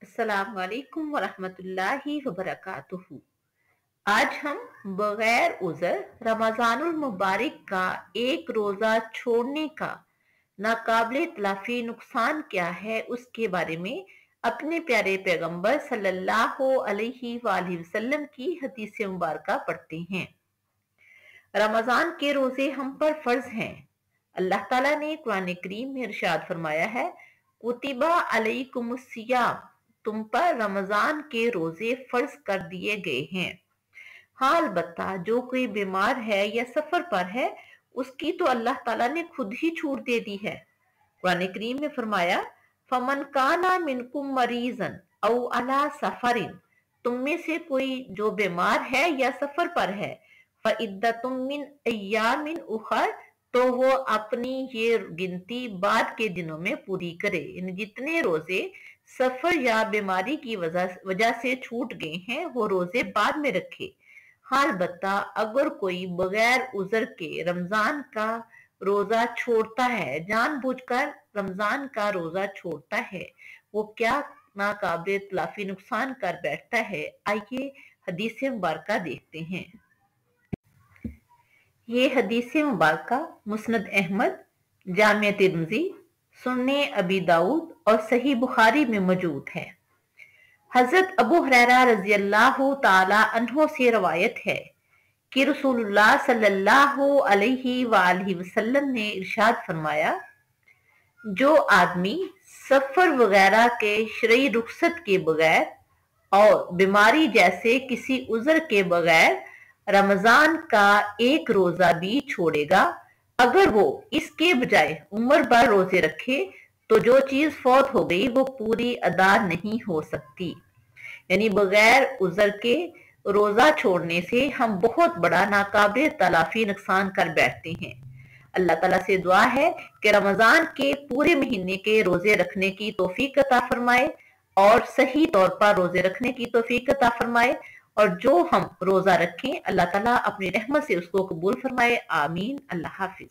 अस्सलाम वालेकुम वरहमतुल्लाहि वबरकातुहू। आज हम बगैर उज़र रमज़ानुल मुबारक का एक रोज़ा छोड़ने का नाकाबिले तलाफ़ी नुकसान क्या है उसके बारे में अपने प्यारे पैगंबर सल्लल्लाहु अलैहि वसल्लम की हदीस मुबारका पढ़ते हैं। रमज़ान के रोज़े हम पर फ़र्ज़ हैं। अल्लाह ताला ने कुरान करीम में इरशाद फरमाया है, कुतिबा अलैकुमुस्सियाम, तुम पर रमजान के रोजे फर्ज कर दिए गए हैं। हाँ, अलबत्ता जो कोई बीमार है या सफर पर है उसकी तो अल्लाह ताला ने खुद ही छूट दे दी है। कुरान करीम में फरमाया, फमन काना मिनकुम मरीजन औ अला सफरिन, तुम में से कोई जो बीमार है या सफर पर है, फ़इद्दतुम मिन अय्यामिन उखर, तो वो अपनी ये गिनती बाद के दिनों में पूरी करे। यानी जितने रोजे सफर या बीमारी की वजह से छूट गए हैं वो रोजे बाद में रखे। हाँ, अलबत्ता अगर कोई बगैर उज़र के रमजान का रोजा छोड़ता है, जानबूझकर रमजान का रोजा छोड़ता है, वो क्या नाकाबिले तलाफी नुकसान कर बैठता है। आइए हदीस मुबारका देखते हैं। ये हदीस मुबारका मुस्नद अहमद, जामिया तिर्मिज़ी, सुन्ने अबी दाऊद और सही बुखारी में मौजूद है। हजरत अबू हुरैरा रज़ी अल्लाह ताला अन्हो से रवायत है कि रसूलुल्लाह सल्लल्लाहु अलैहि वसल्लम ने इरशाद फरमाया, जो आदमी सफर वगैरह के शरई रुखसत के बगैर और बीमारी जैसे किसी उज़र के बगैर रमजान का एक रोजा भी छोड़ेगा, अगर वो इसके बजाय उम्र भर रोजे रखे तो जो चीज फौत हो गई वो पूरी अदा नहीं हो सकती। यानी बगैर उज़र के रोजा छोड़ने से हम बहुत बड़ा नाकाबिले तलाफी नुकसान कर बैठते हैं। अल्लाह ताला से दुआ है कि रमजान के पूरे महीने के रोजे रखने की तौफीक अता फरमाए और सही तौर पर रोजे रखने की तौफीक अता फरमाए, और जो हम रोजा रखें अल्लाह ताला अपनी रहमत से उसको कबूल फरमाए। आमीन। अल्लाह हाफिज।